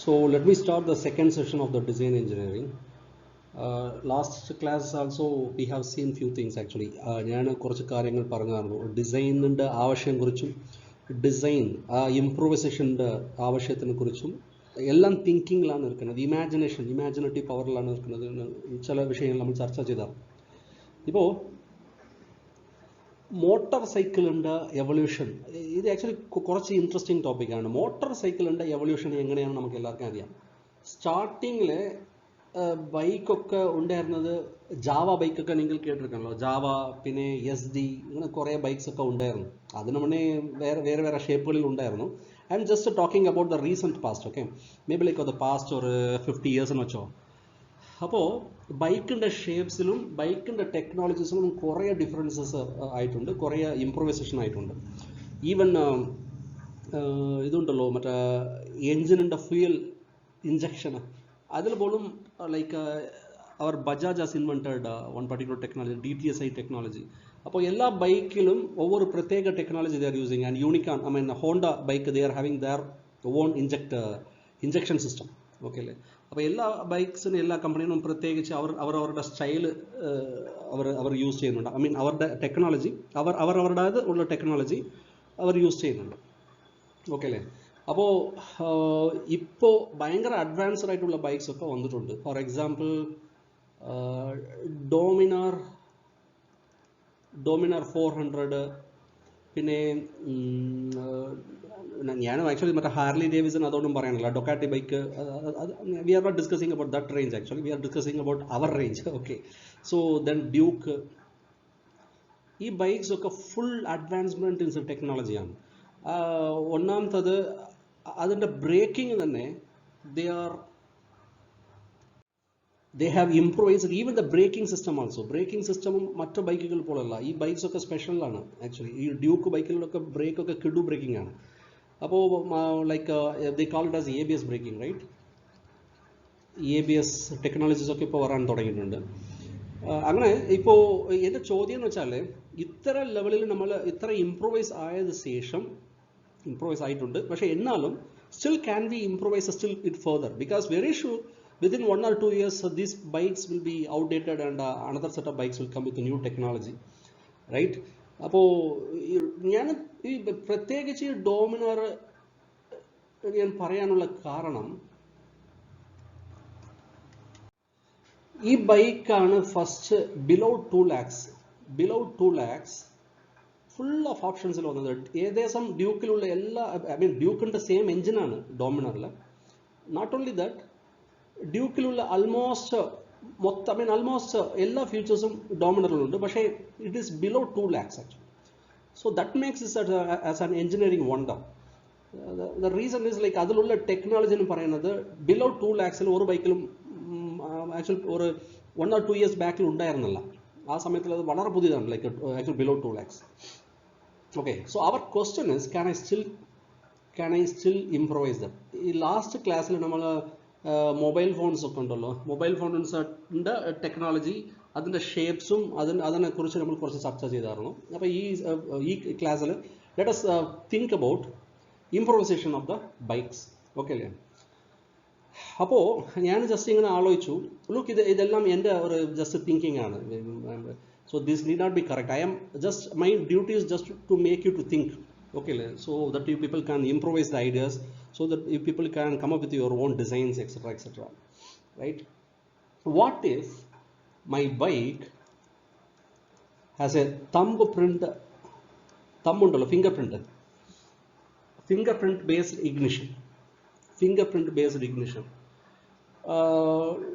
So let me start the second session of the design engineering. Last class also we have seen few things actually. ഞാൻ കുറച്ച് കാര്യങ്ങൾ പറഞ്ഞായിരുന്നു ഡിസൈനിൻ്റെ ആവശ്യം കുറിച്ചും design ഇംപ്രൂവൈസേഷൻ്റെ ആവശ്യത്തിനെ കുറിച്ചും എല്ലാം തിങ്കിങ്ങിലാണ് നിൽക്കുന്നത്, ഇമാജിനേറ്റീവ് പവറിലാണ് നിൽക്കുന്നത്. ചില വിഷയങ്ങൾ നമ്മൾ ചർച്ച ചെയ്താണ്. ഇപ്പോൾ മോട്ടോർ സൈക്കിളിൻ്റെ എവല്യൂഷൻ, ഇത് ആക്ച്വലി കുറച്ച് ഇൻട്രസ്റ്റിംഗ് ടോപ്പിക്കാണ്. മോട്ടോർ സൈക്കിളിൻ്റെ എവല്യൂഷൻ എങ്ങനെയാണ് നമുക്ക് എല്ലാവർക്കും അറിയാം. സ്റ്റാർട്ടിങ്ങിൽ ബൈക്കൊക്കെ ഉണ്ടായിരുന്നത്, ജാവ ബൈക്കൊക്കെ നിങ്ങൾ കേട്ടിരിക്കണല്ലോ. ജാവ, പിന്നെ EST, ഇങ്ങനെ കുറേ ബൈക്സ് ഒക്കെ ഉണ്ടായിരുന്നു. അതിന് മുന്നേ വേറെ ഷേപ്പുകളിൽ ഉണ്ടായിരുന്നു. I am just talking about the recent past. Okay, may be like the past ഒരു 50 years എന്ന് വെച്ചോ. അപ്പോൾ ബൈക്കിൻ്റെ ഷേപ്സിലും ബൈക്കിൻ്റെ ടെക്നോളജീസിലും കുറേ ഡിഫറൻസസ് ആയിട്ടുണ്ട്, കുറേ ഇംപ്രൂവൈസേഷൻ ആയിട്ടുണ്ട്. ഈവൻ ഇതുണ്ടല്ലോ, മറ്റേ എൻജിനിൻ്റെ ഫ്യൂൽ ഇഞ്ചക്ഷൻ, അതിൽ പോലും ലൈക്ക് അവർ Bajaj has invented one particular technology, DTSI technology. അപ്പോൾ എല്ലാ ബൈക്കിലും ഒவ்வொரு പ്രത്യേക technology they are using. And Unicorn, I mean Honda bike, they are having their own injection system. Okay അല്ലേ? അപ്പോൾ എല്ലാ ബൈക്സിനും എല്ലാ കമ്പനികളും പ്രത്യേകിച്ച് അവരവരുടെ സ്റ്റൈൽ അവർ യൂസ് ചെയ്യുന്നുണ്ട്. ഐ മീൻ അവരുടെ ടെക്നോളജി അവരുടേത് ഉള്ള ടെക്നോളജി അവർ യൂസ് ചെയ്യുന്നുണ്ട്. ഓക്കെ അല്ലേ? അപ്പോൾ ഇപ്പോൾ ഭയങ്കര അഡ്വാൻസ്ഡ് ആയിട്ടുള്ള ബൈക്സ് ഒക്കെ വന്നിട്ടുണ്ട്. ഫോർ എക്സാമ്പിൾ ഡോമിനാർ 400, പിന്നെ ഞാൻ ആക്ച്വലി മറ്റേ ഹാർലി ഡേവിസൺ അതൊന്നും പറയാനില്ല. Ducati bike, we are not discussing about that range. Actually we are discussing about our range. Okay, so then Duke, ഈ ബൈക്സ് ഒക്കെ ഫുൾ അഡ്വാൻസ്മെൻറ്റ് ഇൻ ടെക്നോളജിയാണ്. ഒന്നാമത്തത് അതിൻ്റെ ബ്രേക്കിംഗ് തന്നെ they have improvised even the braking system also. Braking system മറ്റു ബൈക്കുകൾ പോലല്ല. ഈ ബൈക്സ് ഒക്കെ സ്പെഷ്യലാണ് ആക്ച്വലി. ഈ ഡ്യൂക്ക് ബൈക്കുകളിലൊക്കെ ബ്രേക്ക് ഒക്കെ കിഡു ബ്രേക്കിംഗ് ആണ്. അപ്പോൾ like they call it as ABS braking, right? ABS technologies ഒക്കെ ഇപ്പോൾ വരാൻ തുടങ്ങിയിട്ടുണ്ട്. അങ്ങനെ ഇപ്പോൾ എൻ്റെ ചോദ്യം എന്ന് വെച്ചാൽ, ഇത്ര ലെവലിൽ നമ്മൾ ഇത്ര ഇംപ്രൂവൈസ് ആയിട്ടുണ്ട്, പക്ഷേ എന്നാലും still can we improvise still it further, because very sure within 1 or 2 years these bikes will be outdated and another set of bikes will come with a new technology, right? അപ്പോൾ ഞാൻ ഈ പ്രത്യേകിച്ച് ഡോമിനാർ ഞാൻ പറയാനുള്ള കാരണം, ഈ ബൈക്കാണ് first below 2 lakhs full of ഓപ്ഷൻസിൽ വന്നത്. ഏകദേശം ഡ്യൂക്കിലുള്ള എല്ലാ, ഐ മീൻ ഡ്യൂക്കിൻ്റെ സെയിം എഞ്ചിനാണ് ഡോമിനാറിൽ. നോട്ട് ഓൺലി ദാറ്റ്, ഡ്യൂക്കിലുള്ള ആൾമോസ്റ്റ് എല്ലാ ഫീച്ചേഴ്സും ഡോമിനാറിലുണ്ട്, പക്ഷേ it is below 2 lakhs actually. So that makes us as an engineering wonder. The reason is like അതിലുള്ള ടെക്നോളജി എന്ന് പറയുന്നത് ബിലോ 2 lakhsൽ ഒരു ബൈക്കിലും ആക്ച്വലി ഒരു 1 or 2 years ബാക്കിൽ ഉണ്ടായിരുന്നില്ല. ആ സമയത്തിൽ അത് വളരെ പുതിയതാണ്, like actually below 2 lakhs. Okay, so our question is, can I still improvise that? ഈ ലാസ്റ്റ് ക്ലാസ്സിൽ നമ്മൾ മൊബൈൽ ഫോൺസ് ഒക്കെ ഉണ്ടല്ലോ, മൊബൈൽ ഫോൺസിൻ്റെ ടെക്നോളജി, അതിൻ്റെ ഷേപ്സും അതിനെക്കുറിച്ച് നമ്മൾ കുറച്ച് ചർച്ച ചെയ്തായിരുന്നു. അപ്പോൾ ഈ ക്ലാസ്സിൽ let us think about improvisation of the bikes. Okay അല്ലേ? അപ്പോൾ ഞാൻ ജസ്റ്റ് ഇങ്ങനെ ആലോചിച്ചു, ലുക്ക്, ഇതെല്ലാം എൻ്റെ ഒരു ജസ്റ്റ് തിങ്കിങ് ആണ്. So this need not be correct. My duty is just to make you to think, okay, so that you people can improvise the ideas, so that you people can come up with your own designs, etc., right? What if my bike has a fingerprint based ignition?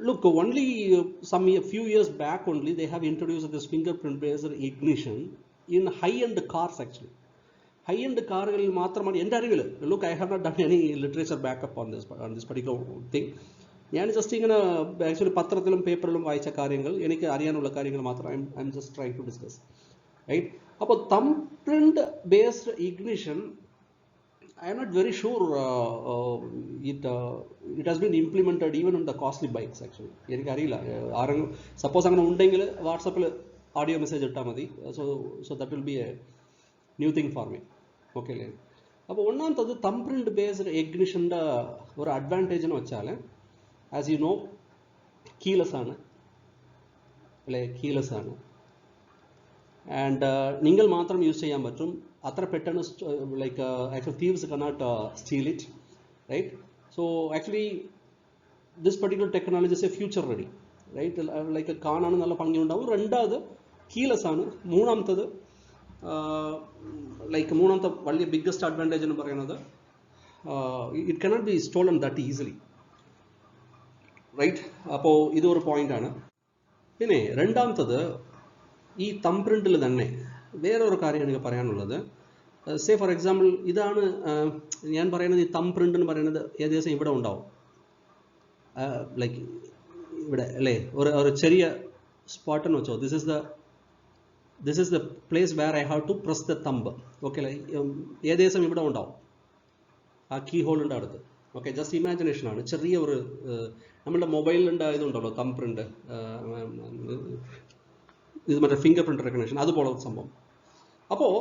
Look, only a few years back only they have introduced this fingerprint based ignition in high-end cars actually. High-end കാറുകളിൽ മാത്രമാണ് എൻ്റെ അറിവിൽ. Look, I have not done any literature backup on this particular thing. ഞാൻ just ഇങ്ങനെ actually പത്രത്തിലും പേപ്പറിലും വായിച്ച കാര്യങ്ങൾ, എനിക്ക് അറിയാനുള്ള കാര്യങ്ങൾ മാത്രം I am just try to discuss, right? അപ്പോൾ thumb print based ignition, I am not very sure it has been implemented even on the costly bikes actually. എനിക്ക് അറിയില്ല. ആരെങ്കിലും സപ്പോസ് അങ്ങനെ ഉണ്ടെങ്കിൽ വാട്സപ്പിൽ ഓഡിയോ മെസ്സേജ് ഇട്ടാൽ മതി. So that will be a new thing for me. Okay അല്ലേ? അപ്പോൾ ഒന്നാമത്തത് തമ്പ് പ്രിന്റ് ബേസ്ഡ് ഇഗ്നിഷൻ്റെ ഒരു അഡ്വാൻറ്റേജ് എന്ന് വെച്ചാൽ, ആസ് യു നോ, കീലെസ് ആണ് അല്ലേ, കീലെസ് ആണ്. ആൻഡ് നിങ്ങൾ മാത്രം യൂസ് ചെയ്യാൻ പറ്റും. അത്ര പെട്ടെന്ന് like actually thieves cannot steal it, right? So actually this particular technology is a future ready, right? Like കാണാൻ നല്ല ഭംഗിയുണ്ടാവും. രണ്ടാമത് കീലെസ് ആണ്. മൂന്നാമത്തത് മൂന്നാമത്തെ വലിയ ബിഗ്ഗസ്റ്റ് അഡ്വാൻറ്റേജ് എന്ന് പറയുന്നത് it cannot be stolen that easily, right? അപ്പോൾ ഇതൊരു പോയിന്റാണ്. പിന്നെ രണ്ടാമത്തത് ഈ തമ്പ് പ്രിന്റിൽ തന്നെ വേറൊരു കാര്യം എനിക്ക് പറയാനുള്ളത്. സേ ഫോർ എക്സാമ്പിൾ, ഇതാണ് ഞാൻ പറയുന്നത്, ഈ തമ്പ് പ്രിന്റ് എന്ന് പറയുന്നത് ഏകദേശം ഇവിടെ ഉണ്ടാവും, ലൈക്ക് ഇവിടെ അല്ലേ, ഒരു ചെറിയ സ്പോട്ട് എന്ന് വെച്ചോ. This is the place where I have to press the thumb. Okay, ഏകദേശം ഇവിടെ ഉണ്ടാവും ആ കീ ഹോളിൻ്റെ അടുത്ത്. ഓക്കെ, ജസ്റ്റ് ഇമാജിനേഷൻ ആണ്. ചെറിയ ഒരു നമ്മളുടെ മൊബൈലിൻ്റെ ഇതുണ്ടല്ലോ തമ്പ് പ്രിന്റ്, ഇത് മറ്റേ ഫിംഗർ പ്രിന്റ് റെക്കഗ്നിഷൻ, അതുപോലെ ഒരു സംഭവം. അപ്പോൾ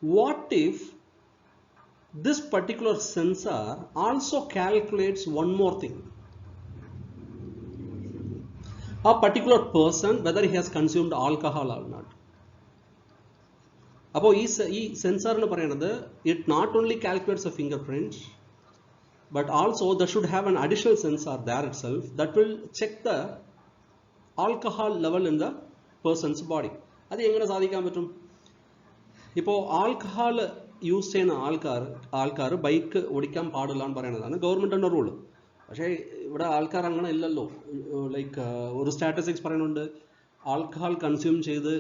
what if this particular sensor also calculates one more thing, a particular person whether he has consumed alcohol or not. അപ്പോൾ ഈ സെൻസർ എന്ന് പറയുന്നത് it not only calculates a fingerprint but also that should have an additional sensor there itself that will check the alcohol level in the person's body. അത് എങ്ങനെ സാധിക്കാൻ പറ്റും? ഇപ്പോൾ alcohol use ചെയ്യുന്ന ആൾക്കാർ ബൈക്ക് ഓടിക്കാൻ പാടില്ല എന്ന് പറയുന്നതാണ് ഗവൺമെൻറ്റിൻ്റെ റൂള്. പക്ഷേ ഇവിടെ ആൾക്കാർ അങ്ങനെ ഇല്ലല്ലോ. ലൈക്ക് ഒരു സ്റ്റാറ്റിസ്റ്റിക്സ് പറയുന്നുണ്ട്, ആൽക്കഹോൾ കൺസ്യൂം ചെയ്ത്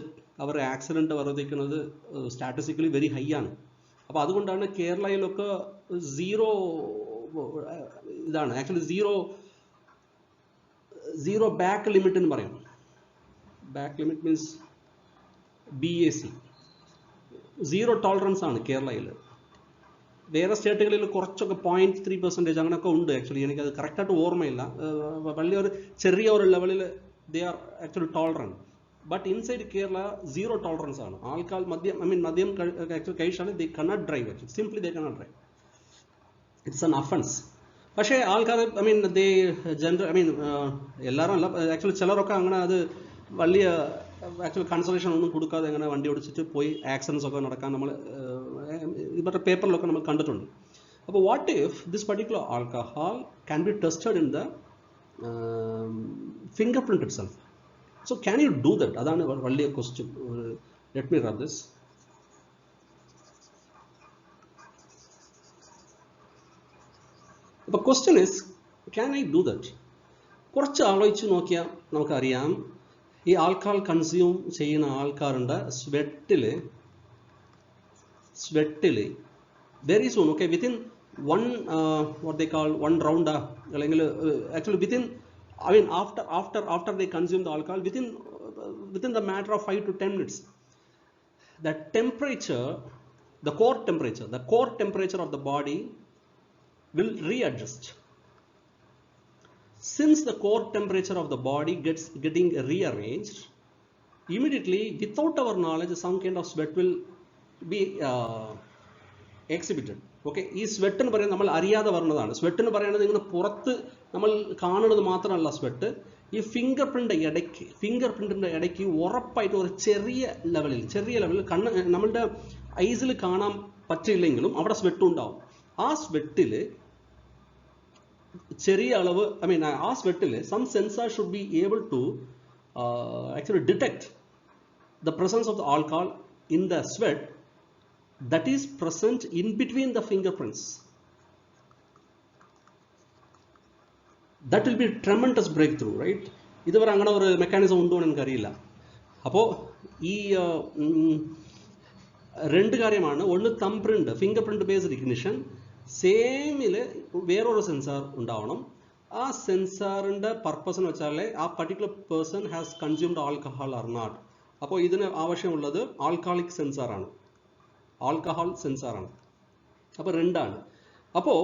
അവർ ആക്സിഡൻറ്റ് വർദ്ധിക്കുന്നത് സ്റ്റാറ്റിസ്റ്റിക്കലി വെരി ഹൈ ആണ്. അപ്പോൾ അതുകൊണ്ടാണ് കേരളയിലൊക്കെ സീറോ ഇതാണ്, ആക്ച്വലി സീറോ ബാക്ക് ലിമിറ്റ് എന്ന് പറയും. Back limit means BAC, zero tolerance ആണ് കേരളയിൽ. വേറെ സ്റ്റേറ്റുകളിൽ കുറച്ചൊക്കെ 0.3% അങ്ങനെയൊക്കെ ഉണ്ട്. ആക്ച്വലി എനിക്കത് കറക്റ്റായിട്ട് ഓർമ്മയില്ല. വലിയൊരു ചെറിയ ഒരു ലെവലിൽ they are actually tolerant. But inside Kerala zero tolerance ആണ്. ആൾക്കാർ മദ്യം ആക്ച്വലി കഴിച്ചാൽ they cannot drive. Actually simply they cannot drive. It's an offence. പക്ഷേ ആൾക്കാർ ദേ എല്ലാവരും അല്ല, ആക്ച്വലി ചിലരൊക്കെ അങ്ങനെ അത് വലിയ ആക്ച്വലി കൺസൾട്ടേഷൻ ഒന്നും കൊടുക്കാതെ അങ്ങനെ വണ്ടി ഓടിച്ചിട്ട് പോയി ആക്സിഡൻസ് ഒക്കെ നടക്കാൻ നമ്മൾ ഇവരുടെ പേപ്പറിലൊക്കെ നമ്മൾ കണ്ടിട്ടുണ്ട്. അപ്പോൾ what if this particular alcohol can be tested in the finger print itself. So can you do that? അതാണ് വലിയ question. Let me rub this. അപ്പോൾ question is, can I do that? കുറച്ച് ആലോചിച്ച് നോക്കിയാൽ നമുക്കറിയാം, ഈ ആൽക്കഹോൾ കൺസ്യൂം ചെയ്യുന്ന ആൾക്കാരുടെ സ്വെറ്റിൽ very soon, okay, within what they call one round, അല്ലെങ്കിൽ actually within, after they consume the alcohol, within the matter of 5 to 10 minutes, the temperature, the core temperature of the body will readjust. Since the core temperature of the body getting rearranged, immediately without our knowledge some kind of sweat will be exhibited. Okay, ഈ sweat എന്ന് പറയുന്നത് നമ്മൾ അറിയാതെ വരുന്നതാണ്. Sweat എന്ന് പറയുന്നത് ഇങ്ങനെ പുറത്ത് നമ്മൾ കാണുന്നത് മാത്രമല്ല സ്വെറ്റ്. ഈ ഫിംഗർ പ്രിന്റിൻ്റെ ഇടയ്ക്ക് ഉറപ്പായിട്ട് ഒരു ചെറിയ ലെവലിൽ നമ്മളുടെ ഐസിൽ കാണാൻ പറ്റില്ലെങ്കിലും അവിടെ സ്വെറ്റ് ഉണ്ടാവും. ആ സ്വെറ്റിൽ ചെറിയ അളവ്, ആ സ്വെറ്റിൽ some sensor should be able to actually detect the presence of the alcohol in the sweat that is present in between the fingerprints. That will be a tremendous breakthrough, right? ഇതുവരെ അങ്ങനെ ഒരു mechanism ഉണ്ടോ എന്ന് എനിക്കറിയില്ല. അപ്പോൾ ഈ രണ്ട് കാര്യമാണ്. ഒന്ന് thumb print, finger print based ignition. സെയിമിൽ വേറൊരു സെൻസാർ ഉണ്ടാവണം. ആ സെൻസാറിൻ്റെ പർപ്പസ് എന്ന് വെച്ചാൽ ആ particular person has consumed alcohol or not. അപ്പോൾ ഇതിന് ആവശ്യമുള്ളത് ആൽക്കഹോൾ സെൻസാറാണ്. അപ്പോൾ രണ്ടാണ്. അപ്പോൾ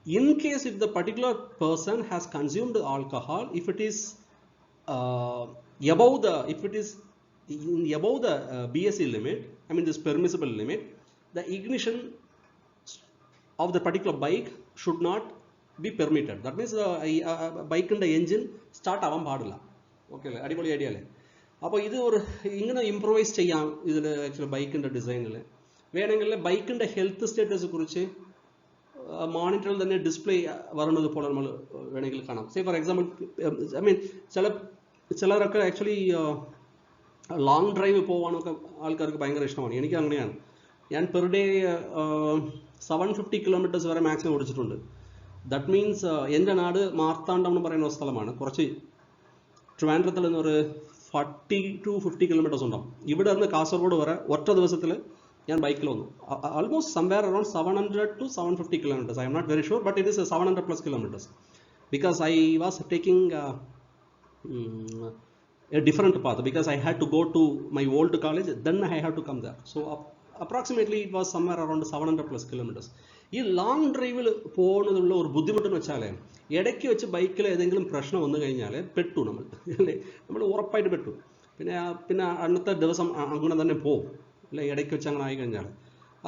in case if the particular person has consumed alcohol, if it is above the BSE limit, this permissible limit, the ignition of the particular bike should not be permitted. That means the bike in the engine start ആവാൻ പാടില്ല. Okay അല്ലേ, അടിപൊളി idea അല്ലേ? അപ്പോൾ ഇത് ഒരു ഇങ്ങനെ improvise ചെയ്യാം ഇതിൽ ആക്ച്വലി ബൈക്കിൻ്റെ ഡിസൈനിൽ. വേണമെങ്കിൽ ബൈക്കിൻ്റെ ഹെൽത്ത് സ്റ്റേറ്റസ് കുറിച്ച് മോണിറ്ററിൽ തന്നെ ഡിസ്പ്ലേ വരുന്നത് പോലെ നമ്മൾ വേണമെങ്കിൽ കാണാം. Say for example, I mean ചിലരൊക്കെ ആക്ച്വലി ലോങ് ഡ്രൈവ് പോകാനൊക്കെ ആൾക്കാർക്ക് ഭയങ്കര ഇഷ്ടമാണ്. എനിക്ക് അങ്ങനെയാണ്. ഞാൻ പെർ ഡേ 750 കിലോമീറ്റേഴ്സ് വരെ മാക്സിമം ഓടിച്ചിട്ടുണ്ട്. ദാറ്റ് മീൻസ് എൻ്റെ നാട് മാർത്താണ്ഡം എന്ന് പറയുന്ന സ്ഥലമാണ്. കുറച്ച് ട്രിവാൻഡ്രത്തിൽ നിന്നൊരു 40 to 50 കിലോമീറ്റേഴ്സ് ഉണ്ടാവും. ഇവിടെ നിന്ന് കാസർഗോഡ് വരെ ഒറ്റ ദിവസത്തിൽ ഞാൻ ബൈക്കിൽ വന്നു. Almost somewhere around 700 to 750 kilometres. I am not very sure, but it is 700+ kilometres because I was taking a different path because I had to go to my old college, then I had to come there. So approximately it was somewhere around 700+ kilometers. ഈ long ഡ്രൈവിൽ പോകുന്നതുള്ള ഒരു ബുദ്ധിമുട്ടെന്ന് വെച്ചാൽ ഇടയ്ക്ക് വെച്ച് ബൈക്കിൽ ഏതെങ്കിലും പ്രശ്നം വന്നു കഴിഞ്ഞാൽ പെട്ടു അല്ലേ, നമ്മൾ ഉറപ്പായിട്ട് പെട്ടു. പിന്നെ അന്നത്തെ ദിവസം അങ്ങനെ തന്നെ പോകും അല്ലേ, ഇടയ്ക്ക് വെച്ച് അങ്ങനെ ആയി കഴിഞ്ഞാൽ.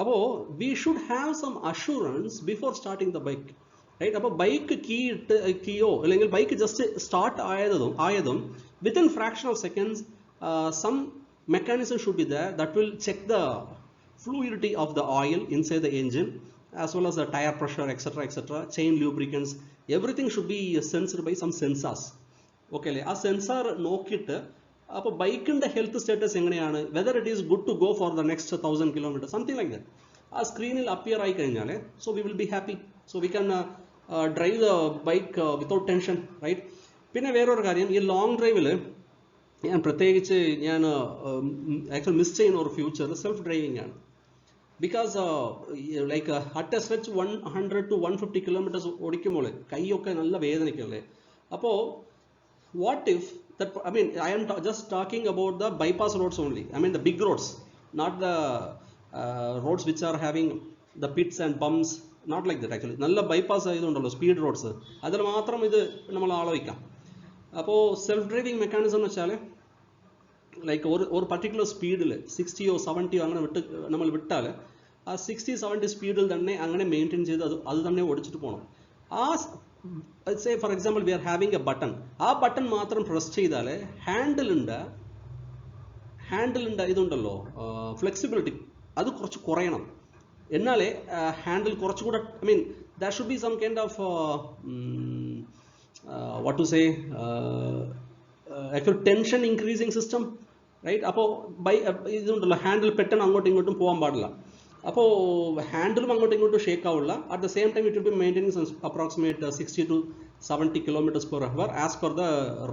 അപ്പോൾ we should have some assurance before starting the bike, right? അപ്പോൾ ബൈക്ക് കീയോ അല്ലെങ്കിൽ ബൈക്ക് ജസ്റ്റ് സ്റ്റാർട്ട് ആയതും within fraction of seconds some mechanism should be there that will check the fluidity of the oil inside the engine as well as the tire pressure, etc., chain lubricants, everything should be sensed by some sensors. Okay അല്ലേ? ആ sensor നോക്കിയിട്ട് അപ്പോൾ ബൈക്കിൻ്റെ health status എങ്ങനെയാണ്, whether it is good to go for the next 1000 kilometre, something like that, ആ സ്ക്രീനിൽ appear ആയി കഴിഞ്ഞാൽ so we will be happy. So we can drive the bike without tension, right? പിന്നെ വേറൊരു കാര്യം, ഈ ലോങ് ഡ്രൈവിൽ ഞാൻ പ്രത്യേകിച്ച് ആക്ച്വലി മിസ് ചെയ്യുന്ന ഒരു ഫ്യൂച്ചർ സെൽഫ് ഡ്രൈവിംഗ് ആണ്. Because like at a stretch 100 to 150 kilometres ഓടിക്കുമ്പോൾ കൈയൊക്കെ നല്ല വേദനയ്ക്കല്ലേ. അപ്പോൾ what if that, I mean I am just talking about the bypass roads only, I mean the big roads, not the roads which are having the pits and bumps, not like that. Actually നല്ല bypass ആയതുകൊണ്ടല്ലോ, speed roads, അതിൽ മാത്രം ഇത് നമ്മൾ ആലോചിക്കാം. അപ്പോൾ self driving mechanism എന്ന് വെച്ചാൽ ലൈക്ക് ഒരു പർട്ടിക്കുലർ സ്പീഡിൽ 60 or 70 അങ്ങനെ നമ്മൾ വിട്ടാൽ ആ 60-70 സ്പീഡിൽ തന്നെ അങ്ങനെ മെയിൻറ്റെയിൻ ചെയ്ത് അത് തന്നെ ഓടിച്ചിട്ട് പോകണം. ആ say for example V are having A button, ആ ബട്ടൺ മാത്രം പ്രസ് ചെയ്താൽ ഹാൻഡിലിൻ്റെ ഇതുണ്ടല്ലോ ഫ്ലെക്സിബിലിറ്റി അത് കുറച്ച് കുറയണം. എന്നാലേ ഹാൻഡിൽ കുറച്ചുകൂടെ, I mean that should be some kind of what to say, actual tension increasing system, right? അപ്പോൾ ഇതുണ്ടല്ലോ ഹാൻഡിൽ പെട്ടെന്ന് അങ്ങോട്ടും ഇങ്ങോട്ടും പോകാൻ പാടില്ല. അപ്പോൾ ഹാൻഡിലും അങ്ങോട്ടും ഇങ്ങോട്ടും ഷേക്ക് ആവില്ല. At the same time it will be maintaining approximate 60 to 70 km/h as per the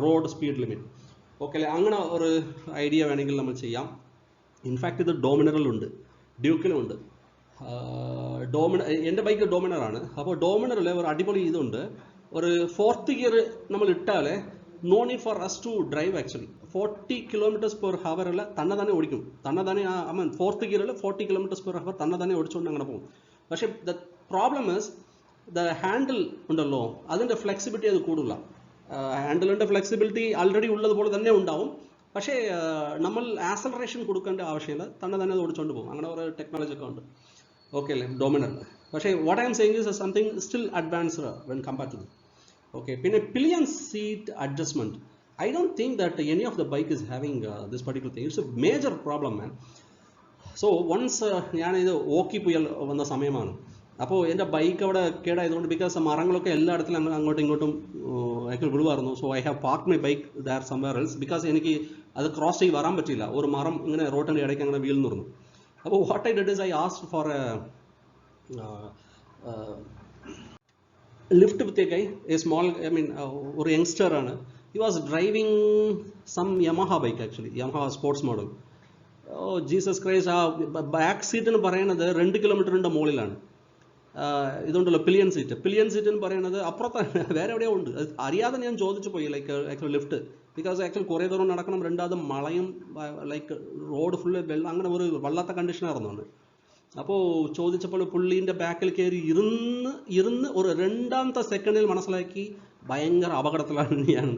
road speed limit. Okay അല്ലേ? അങ്ങനെ ഒരു ഐഡിയ വേണമെങ്കിൽ നമ്മൾ ചെയ്യാം. ഇൻഫാക്ട് ഇത് ഡോമിനറിലുണ്ട്, ഡ്യൂക്കിലുണ്ട്. എൻ്റെ ബൈക്ക് ഡോമിനറാണ്. അപ്പോൾ ഡോമിനറിൽ ഒരു അടിപൊളി ഇതുണ്ട്, ഒരു 4th ഗിയർ നമ്മൾ ഇട്ടാൽ no need for us to drive. Actually 40 km/h തന്നെ ഓടിക്കും. ഐ മീൻ 4th ഗിയറിൽ 40 km/h തന്നെ ഓടിച്ചുകൊണ്ട് അങ്ങനെ പോകും. പക്ഷേ the problem is the handle ഉണ്ടല്ലോ, അതിൻ്റെ ഫ്ലെക്സിബിലിറ്റി അത് കൂടില്ല. ഹാൻഡിലിൻ്റെ ഫ്ലെക്സിബിലിറ്റി ആൾറെഡി ഉള്ളതുപോലെ തന്നെ ഉണ്ടാവും, പക്ഷേ നമ്മൾ ആക്സലറേഷൻ കൊടുക്കേണ്ട ആവശ്യമില്ല, തന്നെ അത് ഓടിച്ചുകൊണ്ട് പോകും. അങ്ങനെ ഒരു ടെക്നോളജി ഒക്കെ ഉണ്ട്. ഓക്കെ അല്ലേ, ഡോമിനർ. പക്ഷേ what I am saying is something still advanced when compared to. Okay, പിന്നെ pillion seat adjustment, I don't think that any of the bike is having this particular thing. It's a major problem, man. So once ഞാനിത് ഓക്കി പുയൽ വന്ന സമയമാണ്. അപ്പോൾ എൻ്റെ bike അവിടെ കേടായതുകൊണ്ട്, because മരങ്ങളൊക്കെ എല്ലായിടത്തിലും അങ്ങോട്ടും ഇങ്ങോട്ടും ആക്ച്വലി വിടുവായിരുന്നു. So I have park my bike there somewhere else, because എനിക്ക് അത് ക്രോസ് ചെയ്ത് വരാൻ പറ്റില്ല. ഒരു മരം ഇങ്ങനെ റോഡിൻ്റെ ഇടയ്ക്ക് അങ്ങനെ വീഴുന്നു. അപ്പോൾ what I did is I asked four lift with a guy, a small, I mean or youngster ആണ്. He was driving some Yamaha bike, actually Yamaha sports model. Oh Jesus Christ, ആ ബാക്ക് സീറ്റ് എന്ന് പറയുന്നത് 2 കിലോമീറ്ററിൻ്റെ മുകളിലാണ്. ഇതുണ്ടല്ലോ pillion seat എന്ന് പറയുന്നത് അപ്പുറത്താണ്, വേറെ എവിടെയോ ഉണ്ട്. അറിയാതെ ഞാൻ ചോദിച്ചു പോയി like actually lift, because actually കുറേ ദൂരം നടക്കണം, രണ്ടാമത് മഴയും ലൈക്ക് റോഡ് ഫുള്ള് വെള്ളം, അങ്ങനെ ഒരു വള്ളത്തെ കണ്ടീഷനായിരുന്നു. അപ്പോൾ ചോദിച്ചപ്പോൾ പുള്ളീൻ്റെ ബാക്കിൽ കയറി ഇരുന്ന് ഒരു 2ാമത്തെ സെക്കൻഡിൽ മനസ്സിലാക്കി ഭയങ്കര അപകടത്തിലാണ് ഞാൻ.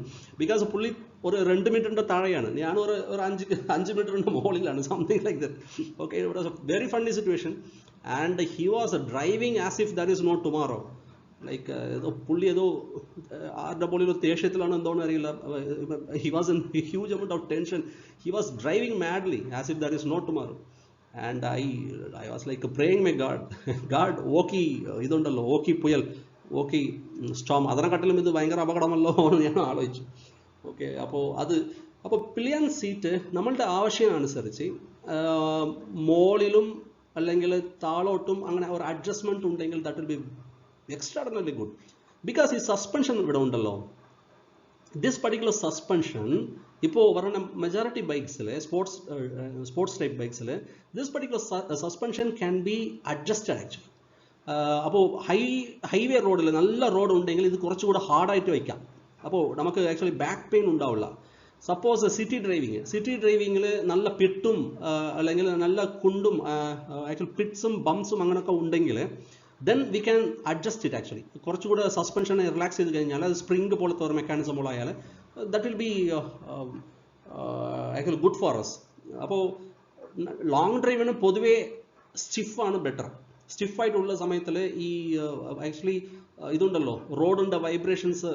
ബിക്കോസ് പുള്ളി ഒരു 2 മീറ്ററിൻ്റെ താഴെയാണ്, ഞാൻ ഒരു 5 മീറ്ററിൻ്റെ മുകളിലാണ്, something like that. Okay, it was A very funny situation. and he was driving as if there is no tomorrow. Like പുള്ളി ഏതോ ആരുടെ പോലും ദേഷ്യത്തിലാണ് എന്തോന്ന് അറിയില്ല. He was in a huge amount of tension. He was driving madly as if there is no tomorrow. And I was like praying my God, God, Ockhi ഇതുണ്ടല്ലോ, Ockhi പുയൽ, Ockhi Storm, അതിനെക്കാട്ടിലും ഇത് ഭയങ്കര അപകടമല്ലോ എന്ന് ഞാൻ ആലോചിച്ചു. ഓക്കെ, അപ്പോൾ പിലിയൻ സീറ്റ് നമ്മളുടെ ആവശ്യമനുസരിച്ച് മോളിലും അല്ലെങ്കിൽ താളോട്ടും അങ്ങനെ ഒരു അഡ്ജസ്റ്റ്മെന്റ് ഉണ്ടെങ്കിൽ that will be extraordinarily good. Because ഈ സസ്പെൻഷൻ ഇവിടെ ഉണ്ടല്ലോ, ദിസ് പർട്ടിക്കുലർ സസ്പെൻഷൻ ഇപ്പോൾ പറയുന്ന മെജോറിറ്റി ബൈക്സിൽ, സ്പോർട്സ് ടൈപ്പ് ബൈക്സിൽ this particular suspension can be adjusted actually. അപ്പോൾ ഹൈവേ റോഡിൽ നല്ല റോഡ് ഉണ്ടെങ്കിൽ ഇത് കുറച്ചുകൂടെ ഹാർഡായിട്ട് വയ്ക്കാം. അപ്പോൾ നമുക്ക് ആക്ച്വലി ബാക്ക് പെയിൻ ഉണ്ടാവില്ല. സപ്പോസ് സിറ്റി ഡ്രൈവിങ്ങിൽ നല്ല പിട്ടും അല്ലെങ്കിൽ നല്ല കുണ്ടും ആക്ച്വലി പിറ്റ്സും ബംസും അങ്ങനെയൊക്കെ ഉണ്ടെങ്കിൽ then we can adjust it actually. കുറച്ചുകൂടെ സസ്പെൻഷൻ റിലാക്സ് ചെയ്ത് കഴിഞ്ഞാൽ അത് സ്പ്രിംഗ് പോലത്തെ ഒരു മെക്കാനിസം ഉള്ളായാൽ that will be actually good for us. അപ്പോൾ ലോങ് ഡ്രൈവിന് പൊതുവേ സ്റ്റിഫാണ് ബെറ്റർ. സ്റ്റിഫായിട്ടുള്ള സമയത്തിൽ ഈ ആക്ച്വലി ഇതുണ്ടല്ലോ, റോഡിൻ്റെ വൈബ്രേഷൻസ്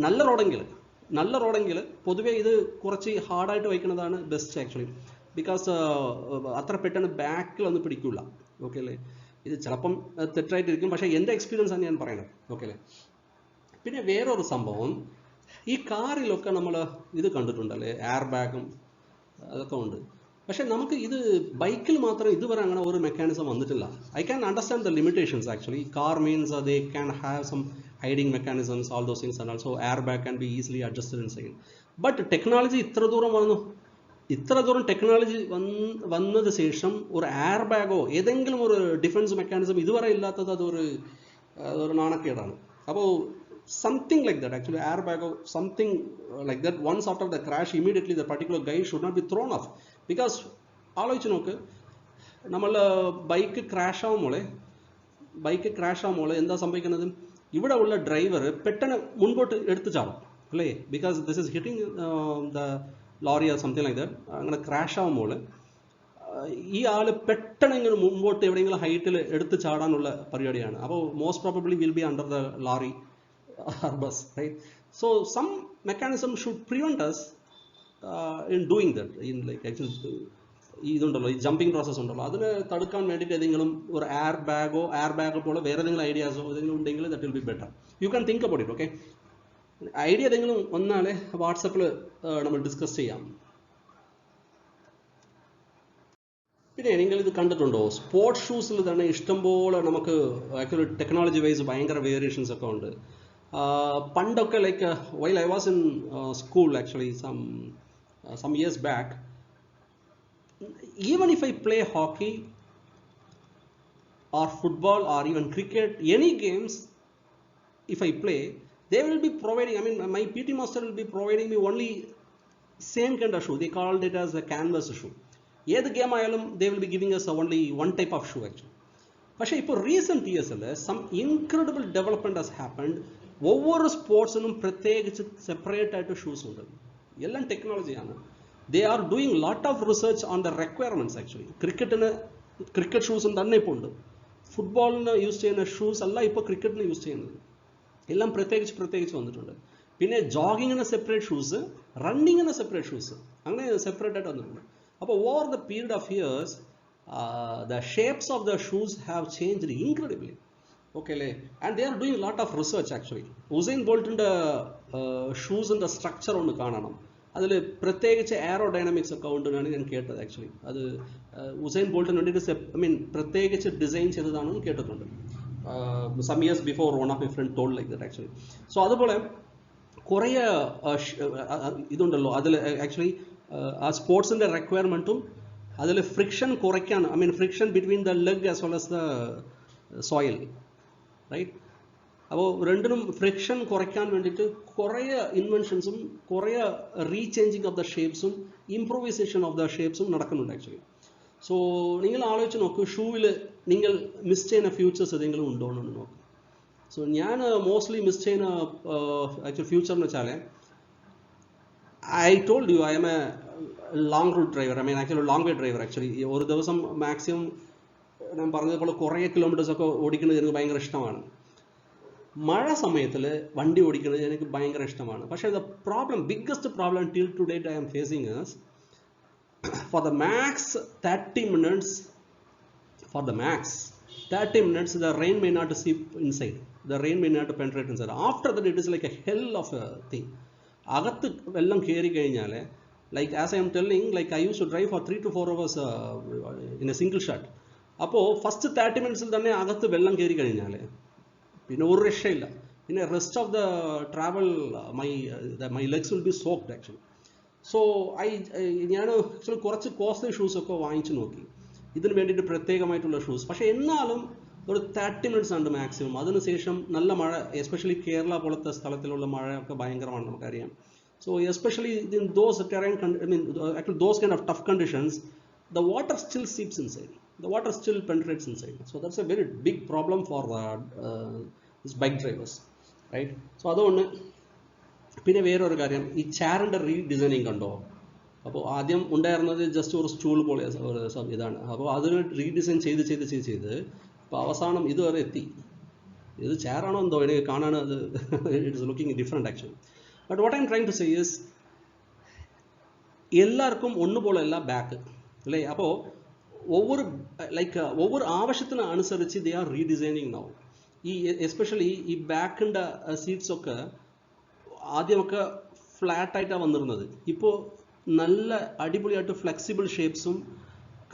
നല്ല റോഡെങ്കിൽ പൊതുവേ ഇത് കുറച്ച് ഹാർഡായിട്ട് വയ്ക്കുന്നതാണ് ബെസ്റ്റ് ആക്ച്വലി. ബിക്കോസ് അത്ര പെട്ടെന്ന് ബാക്കിലൊന്നും പിടിക്കില്ല. ഓക്കെ അല്ലേ, ഇത് ചിലപ്പം തെറ്റായിട്ടിരിക്കും, പക്ഷേ എൻ്റെ എക്സ്പീരിയൻസ് ആണ് ഞാൻ പറയുന്നത്. ഓക്കെ അല്ലേ. പിന്നെ വേറൊരു സംഭവം, ഈ കാറിലൊക്കെ നമ്മൾ ഇത് കണ്ടിട്ടുണ്ടല്ലേ, എയർ ബാഗും അതൊക്കെ ഉണ്ട്. പക്ഷേ നമുക്ക് ഇത് ബൈക്കിൽ മാത്രം ഇതുവരെ അങ്ങനെ ഒരു മെക്കാനിസം വന്നിട്ടില്ല. I can understand the limitations actually. Car means they can have some hiding mechanisms, all those things, and also air bag can be easily adjusted in second. But technology ഇത്ര ദൂരം ടെക്നോളജി വന്നത് ശേഷം ഒരു air ബാഗോ ഏതെങ്കിലും ഒരു defence mechanism ഇതുവരെ ഇല്ലാത്തത് അതൊരു നാണക്കേടാണ്. അപ്പോൾ something like that actually, air ബാഗോ something like that once after the crash immediately the particular guy should not be thrown off. Because ആലോചിച്ച് നോക്ക്, നമ്മൾ ബൈക്ക് ക്രാഷ് ആവുമ്പോൾ എന്താ സംഭവിക്കുന്നത്, ഇവിടെ ഉള്ള ഡ്രൈവർ പെട്ടെന്ന് മുൻപോട്ട് എടുത്തു ചാടും അല്ലേ, because this is hitting the lorry or something like that. അങ്ങനെ ക്രാഷ് ആകുമ്പോൾ ഈ ആൾ പെട്ടെന്ന് ഇങ്ങനെ മുമ്പോട്ട് എവിടെയെങ്കിലും ഹൈറ്റിൽ എടുത്ത് ചാടാനുള്ള പരിപാടിയാണ്. അപ്പോൾ most probably will be under the lorry or bus, right? So some mechanism should prevent us in doing that, in like actually ഇതുണ്ടല്ലോ, ഈ ജമ്പിങ് പ്രോസസ് ഉണ്ടല്ലോ, അതിന് തടുക്കാൻ വേണ്ടിയിട്ട് ഏതെങ്കിലും ഒരു എയർ ബാഗോ പോലെ വേറെ ഏതെങ്കിലും ഐഡിയാസോ ഏതെങ്കിലും ഉണ്ടെങ്കിൽ that will B better. You can think about it. Okay, idea ഏതെങ്കിലും വന്നാലേ വാട്സപ്പിൽ നമ്മൾ ഡിസ്കസ് ചെയ്യാം. പിന്നെ നിങ്ങൾ ഇത് കണ്ടിട്ടുണ്ടോ, സ്പോർട്സ് ഷൂസിൽ തന്നെ ഇഷ്ടംപോലെ നമുക്ക് ആക്ച്വലി ടെക്നോളജി വൈസ് ഭയങ്കര വേരിയേഷൻസ് ഒക്കെ ഉണ്ട്. പണ്ടൊക്കെ like while I was in school actually some years back, even if I play hockey or football or even cricket, any games if I play, they will be providing, I mean my PT master will be providing me only same kind of shoe. They called it as a canvas shoe. ഏത് game ആയാലും they will be giving us only one type of shoe actually. പക്ഷേ ഇപ്പോൾ recent ഇയേഴ്സിൽ some incredible development has happened. ഒവ്വൊരു സ്പോർട്സിനും പ്രത്യേകിച്ച് separate ആയിട്ട് shoes ഉണ്ട്. എല്ലാം ടെക്നോളജിയാണ്. They are doing lot of research on the requirements actually. Cricket ഷൂസും തന്നെ ഇപ്പോൾ ഉണ്ട്. ഫുട്ബോളിന് യൂസ് ചെയ്യുന്ന ഷൂസ് അല്ല ഇപ്പോൾ ക്രിക്കറ്റിന് യൂസ് ചെയ്യുന്നത്. എല്ലാം പ്രത്യേകിച്ച് വന്നിട്ടുണ്ട്. പിന്നെ ജോഗിങ്ങിന് സെപ്പറേറ്റ് ഷൂസ്, റണ്ണിങ്ങിന് സെപ്പറേറ്റ് ഷൂസ്, അങ്ങനെ സെപ്പറേറ്റ് ആയിട്ട് വന്നിട്ടുണ്ട്. അപ്പോൾ over the period of years the shapes of the shoes have changed incredibly. Okay, and they are doing a lot of research actually. Usain Bolt's ഷൂസിൻ്റെ സ്ട്രക്ചർ ഒന്ന് കാണണം. അതിൽ പ്രത്യേകിച്ച് aerodynamics ഒക്കെ ഉണ്ടെന്നാണ് ഞാൻ കേട്ടത് ആക്ച്വലി. അത് ഉസൈൻ ബോൾട്ടിന് വേണ്ടിയിട്ട് പ്രത്യേകിച്ച് ഡിസൈൻ ചെയ്തതാണെന്ന് കേട്ടിട്ടുണ്ട്. Some years before one of my friend told like that actually. So അതുപോലെ കുറേ ഇതുണ്ടല്ലോ അതിൽ ആക്ച്വലി ആ സ്പോർട്സിൻ്റെ റിക്വയർമെൻറ്റും അതിൽ ഫ്രിക്ഷൻ കുറയ്ക്കാൻ, I mean friction between the leg as well as the sole, right. അപ്പോൾ രണ്ടിനും ഫ്രിക്ഷൻ കുറയ്ക്കാൻ വേണ്ടിയിട്ട് കുറേ ഇൻവെൻഷൻസും കുറേ റീചേഞ്ചിങ് ഓഫ് ദ ഷേപ്സും ഇംപ്രൂവൈസേഷൻ ഓഫ് ദ ഷേപ്സും നടക്കുന്നുണ്ട് ആക്ച്വലി. സോ നിങ്ങൾ ആലോചിച്ച് നോക്കൂ, ഷൂവിൽ നിങ്ങൾ മിസ് ചെയ്യുന്ന ഫ്യൂച്ചേഴ്സ് ഏതെങ്കിലും ഉണ്ടോ എന്ന് നോക്കും. സോ ഞാൻ മോസ്റ്റ്ലി മിസ് ചെയ്യുന്ന ആക്ച്വൽ ഫ്യൂച്ചർ എന്ന് വെച്ചാൽ, I told you I M A long root driver, I mean actually long way driver actually. ഒരു ദിവസം മാക്സിമം ഞാൻ പറഞ്ഞതുപോലെ കുറേ കിലോമീറ്റേഴ്സൊക്കെ ഓടിക്കുന്നത് എനിക്ക് ഭയങ്കര ഇഷ്ടമാണ്. മഴ സമയത്തിൽ വണ്ടി ഓടിക്കുന്നത് എനിക്ക് ഭയങ്കര ഇഷ്ടമാണ്. പക്ഷേ the problem, biggest problem till to date I am facing is for the max 30 minutes, for the max 30 minutes the rain may not seep inside, the rain may not penetrate inside. After that it is like a hell of a thing. അകത്ത് വെള്ളം കയറി കഴിഞ്ഞാൽ, like as I am telling, like I used to drive for 3 to 4 hours in a single shot. അപ്പോൾ first 30 മിനിറ്റ്സിൽ തന്നെ അകത്ത് വെള്ളം കയറി കഴിഞ്ഞാൽ പിന്നെ ഒരു രക്ഷയില്ല. പിന്നെ rest of the travel my legs will be soaked actually. So ഞാൻ ആക്ച്വലി കുറച്ച് കോസ്റ്റ്ലി ഷൂസൊക്കെ വാങ്ങിച്ചു നോക്കി ഇതിന് വേണ്ടിയിട്ട്, പ്രത്യേകമായിട്ടുള്ള ഷൂസ്. പക്ഷേ എന്നാലും ഒരു 30 മിനിറ്റ്സ് ഉണ്ട് മാക്സിമം. അതിനുശേഷം നല്ല മഴ, എസ്പെഷ്യലി കേരള പോലത്തെ സ്ഥലത്തിലുള്ള മഴയൊക്കെ ഭയങ്കരമാണ്, നമുക്കറിയാം. So especially in those terrain, actually those kind of tough conditions, the water still seeps inside. The water still penetrates inside. So that's a very big problem for these bike drivers, right? So അതുകൊണ്ട് പിന്നെ വേറൊരു കാര്യം, ഈ ചാറിൻ്റെ redesigning കണ്ടോ? അപ്പോൾ ആദ്യം ഉണ്ടായിരുന്നത് just ഒരു സ്റ്റൂൾ പോലെ ഇതാണ്. അപ്പോൾ അതിന് റീഡിസൈൻ ചെയ്ത് ഇപ്പോൾ അവസാനം ഇതുവരെ എത്തി. ഇത് ചെയറാണോ എന്തോ എനിക്ക് കാണാൻ, അത് it is looking different actually. But what I am trying to say is, എല്ലാവർക്കും ഒന്നുപോലെയല്ല ബാക്ക് അല്ലേ? അപ്പോൾ ഒவ்வொரு ആവശ്യത്തിന് അനുസരിച്ച് ദേ ആർ റീഡിസൈനിങ് നൗ. ഈ എസ്പെഷ്യലി ഈ ബാക്കിൻ്റെ സീറ്റ്സൊക്കെ ആദ്യമൊക്കെ ഫ്ലാറ്റായിട്ടാണ് വന്നിരുന്നത്. ഇപ്പോൾ നല്ല അടിപൊളിയായിട്ട് ഫ്ലെക്സിബിൾ ഷേപ്സും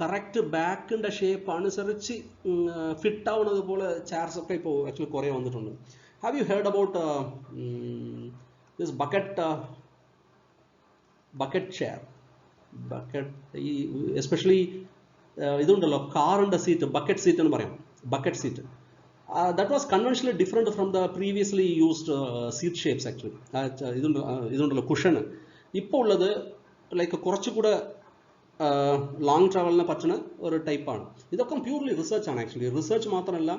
കറക്റ്റ് ബാക്കിൻ്റെ ഷേപ്പ് അനുസരിച്ച് ഫിറ്റ് ആവുന്നത് പോലെ ചെയർസൊക്കെ ഇപ്പോൾ ആക്ച്വലി കുറേ വന്നിട്ടുണ്ട്. Have you heard about this bucket chair? ഈ എസ്പെഷ്യലി ഇതുണ്ടല്ലോ, കാറിൻ്റെ സീറ്റ്, ബക്കറ്റ് സീറ്റ് എന്ന് പറയും, bucket seat. That was conventionally different from the previously used seat shapes actually. ഇതുണ്ടല്ലോ കുഷൻ. ഇപ്പോൾ ഉള്ളത് ലൈക്ക് കുറച്ചുകൂടെ ലോങ് ട്രാവലിന് പറ്റുന്ന ഒരു ടൈപ്പാണ്. ഇതൊക്കെ പ്യൂർലി റിസർച്ചാണ് ആക്ച്വലി. റിസർച്ച് മാത്രമല്ല,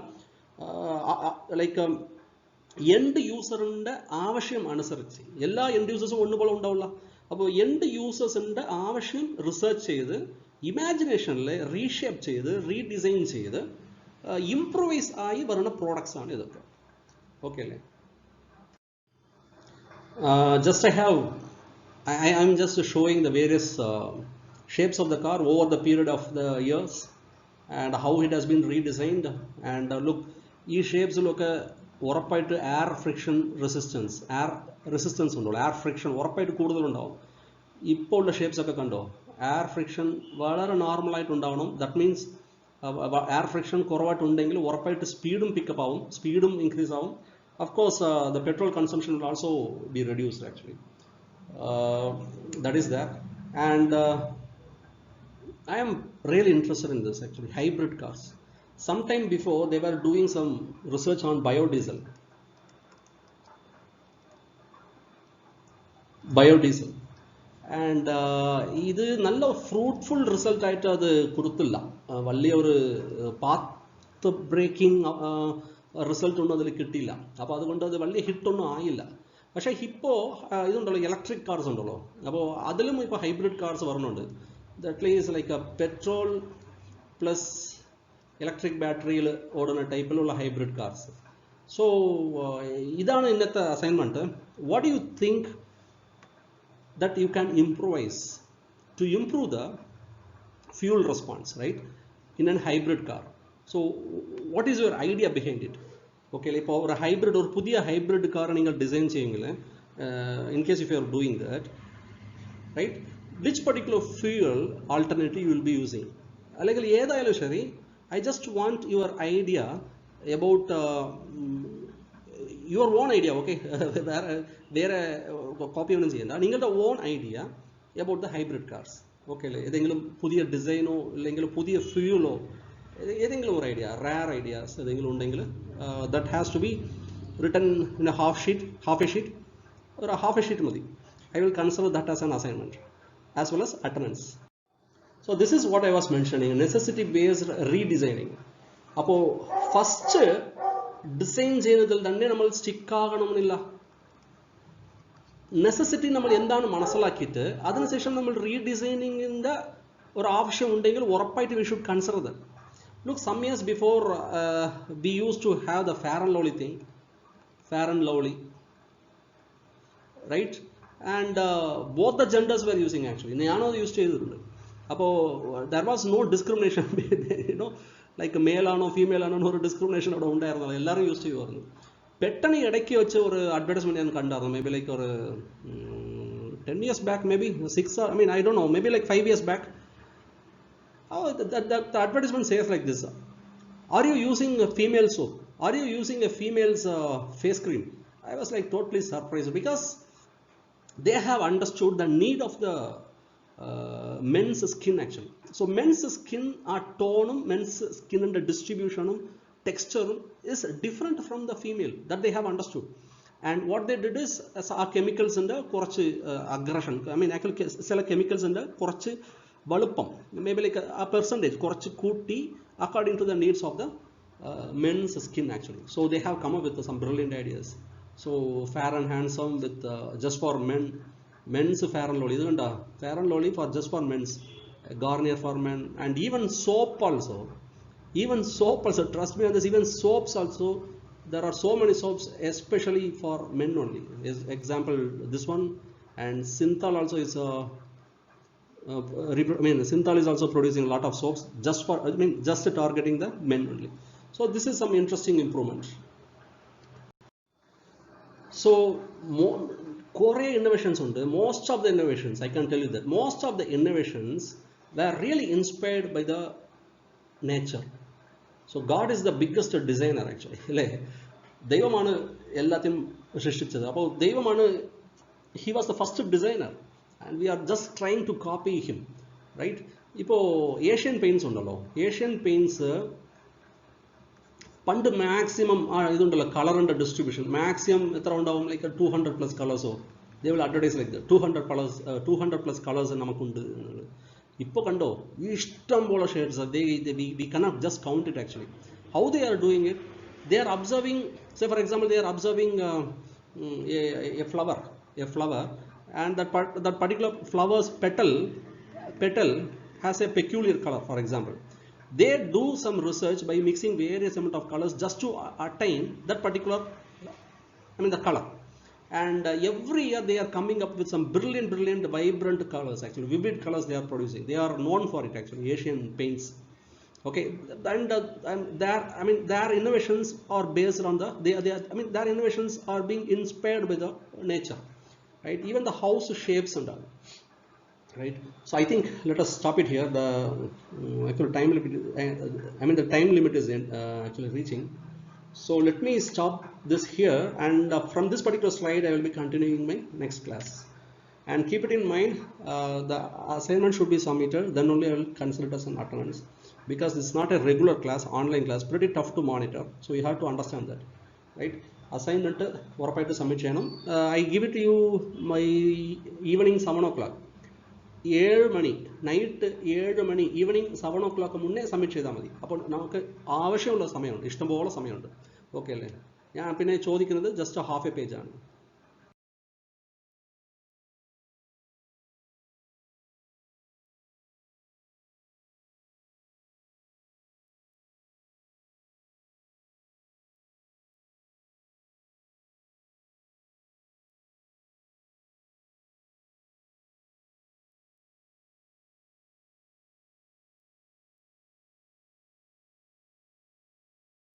ലൈക്ക് എൻഡ് യൂസറിൻ്റെ ആവശ്യം അനുസരിച്ച്, എല്ലാ എൻഡ് യൂസേഴ്സും ഒന്നുപോലെ ഉണ്ടാവില്ല. അപ്പോൾ എൻഡ് യൂസേഴ്സിൻ്റെ ആവശ്യം റിസർച്ച് ചെയ്ത് ഇമാജിനേഷനിൽ റീഷേപ്പ് ചെയ്ത് റീഡിസൈൻ ചെയ്ത് ഇംപ്രൂവൈസ് ആയി വരുന്ന പ്രോഡക്ട്സ് ആണ് ഇതൊക്കെ. ഓക്കെ അല്ലേ? Just I am just showing the various shapes of the car over the period of the years and how it has been redesigned. And look, ഈ ഷേപ്സിലൊക്കെ ഉറപ്പായിട്ട് എയർ ഫ്രിക്ഷൻ റെസിസ്റ്റൻസ് ഉണ്ടല്ലോ, air friction ഉറപ്പായിട്ട് കൂടുതലുണ്ടാവും. ഇപ്പോൾ ഉള്ള ഷേപ്സൊക്കെ കണ്ടോ, air friction വളരെ നോർമലായിട്ടുണ്ടാവണം. That means air friction കുറവായിട്ടുണ്ടെങ്കിൽ ഉറപ്പായിട്ട് സ്പീഡും പിക്കപ്പ് ആവും, സ്പീഡും ഇൻക്രീസ് ആവും. Of course the petrol consumption will also be reduced actually. That is there. And I am really interested in this actually, hybrid cars. Sometime before they were doing some research on biodiesel. And ഇത് നല്ല fruitful result ആയിട്ട് അത് കൊടുത്തില്ല. വലിയൊരു path breaking result ഒന്നും അതിൽ കിട്ടിയില്ല. അപ്പോൾ അതുകൊണ്ട് അത് വലിയ ഹിറ്റൊന്നും ആയില്ല. പക്ഷേ ഇപ്പോൾ ഇതുണ്ടല്ലോ, ഇലക്ട്രിക് കാർസ് ഉണ്ടല്ലോ, അപ്പോൾ അതിലും ഇപ്പോൾ ഹൈബ്രിഡ് കാർസ് വരുന്നുണ്ട്. That means like petrol plus electric ബാറ്ററിയിൽ ഓടുന്ന ടൈപ്പിലുള്ള ഹൈബ്രിഡ് കാർസ്. സോ ഇതാണ് ഇന്നത്തെ assignment. What you think that you can improvise to improve the fuel response, right, in a hybrid car? So what is your idea behind it? Okay, like for a hybrid or pudiya hybrid car ningal design cheyengile, in case if you are doing that, right, which particular fuel alternative you will be using? Allegedly edayalo shari, I just want your idea about your own idea. Okay, വേറെ copy ഒന്നും ചെയ്യണ്ട, നിങ്ങളുടെ on idea about the hybrid cars. Okay അല്ലേ? ഏതെങ്കിലും പുതിയ ഡിസൈനോ അല്ലെങ്കിൽ പുതിയ ഫ്യൂലോ ഏതെങ്കിലും ഒരു ഐഡിയ, റയർ ഐഡിയാസ് ഏതെങ്കിലും ഉണ്ടെങ്കിൽ that has to be written in a half a sheet, ഒരു ഹാഫ് എ ഷീറ്റ് മതി. I will consider that as an assignment as well as attendance. So this is what I was mentioning, necessity based redesigning. അപ്പോൾ first design ചെയ്യുന്നതിൽ തന്നെ നമ്മൾ സ്റ്റിക്കാകണമെന്നില്ല. Necessity നമ്മൾ എന്താണ് മനസ്സിലാക്കിയിട്ട് അതിനുശേഷം നമ്മൾ റീഡിസൈനിങ്ങിൻ്റെ ഒരു ആവശ്യം ഉണ്ടെങ്കിൽ ഉറപ്പായിട്ട് we should consider that. Look, some years before, we used to have the fair and lovely thing, fair and lovely, right? And both the genders were using actually. ഞാനോ യൂസ് ചെയ്തിട്ടുണ്ട്. അപ്പോൾ there was no discrimination, you know, like male ആണോ female ആണോ ഒരു discrimination അവിടെ ഉണ്ടായിരുന്നില്ല, എല്ലാവരും use ചെയ്യുമായിരുന്നു. പെട്ടെന്ന് ഇടയ്ക്ക് വെച്ച് ഒരു അഡ്വർടൈസ്മെന്റ് ഞാൻ കണ്ടായിരുന്നു, മേ ബി ലൈക്ക് ഒരു 10 years back, maybe 6, I mean, I don't know, maybe like 5 years back. Oh, the advertisement says like this: are you using a female soap? Are you using a female's face cream? I was like totally surprised, because they have understood the need of the men's skin actually. So men's skin are tone, men's skin and the distribution, texture is different from the female, that they have understood. And what they did is, our chemicals and കുറച്ച് aggression, I mean actually ചില chemicals and കുറച്ച് വലുപ്പം, maybe like a percentage കുറച്ച് കൂട്ടി according to the needs of the men's skin actually. So they have come up with some brilliant ideas. So fair and handsome with just for men, men's fair and lovely, isn't it? Fair and lovely for just for men's, Garnier for men, and even soap also. Even soap also, trust me on this, even soaps also, there are so many soaps especially for men only. As example, this one, and Synthol also is I mean, Synthol is also producing a lot of soaps just for, I mean, just targeting the men only. So this is some interesting improvement. So core innovations on most of the innovations, I can tell you that most of the innovations were really inspired by the nature. So God is the biggest designer actually. ദൈവമാണ് എല്ലാത്തിനും സൃഷ്ടിച്ചത്. അപ്പോൾ ദൈവമാണ്, he was the first designer and we are just trying to copy him, right? ഇപ്പോൾ Asian Paints ഉണ്ടല്ലോ, Asian Paints പണ്ട് maximum ഇതുണ്ടല്ലോ, കളറിൻ്റെ ഡിസ്ട്രിബ്യൂഷൻ മാക്സിമം എത്ര ഉണ്ടാവും, ലൈക്ക് 200+ കളേഴ്സോ, they will advertise like 200+ colours നമുക്കുണ്ട് എന്നുള്ളത്. ഇപ്പോൾ കണ്ടോ, ഇഷ്ടം പോലെ shades, we cannot just count it actually. How they are doing it, they are observing, say for example, they are observing a flower, and that particular flower's petal has a peculiar color, for example. They do some research by mixing various amount of colors just to attain that particular, I mean, the color. And every year they are coming up with some brilliant vibrant colors actually, vivid colors they are producing. They are known for it actually, Asian paints. Okay, and their innovations are based on their innovations are being inspired by the nature, right? Even the house shapes and all, right? So I think let us stop it here. The actual time limit, the time limit is actually reaching. So let me stop this here, and from this particular slide I will be continuing my next class. And keep it in mind, the assignment should be submitted, then only I will consider it as an attendance, because this is not a regular class, online class, pretty tough to monitor, so you have to understand that, right? Assignment ഉറപ്പായിട്ട് submit ചെയ്യണം. I give it to you my evening 7 o'clock, 7 money, night 7 money, evening 7 o'clock മുന്നേ submit ചെയ്താൽ മതി. അപ്പോൾ നമുക്ക് ആവശ്യമുള്ള സമയമുണ്ട്, ഇഷ്ടംപോലെ സമയമുണ്ട്. ഓക്കെ അല്ലേ? ഞാൻ പിന്നെ ചോദിക്കുന്നത് ജസ്റ്റ് ഹാഫ് എ പേജാണ്.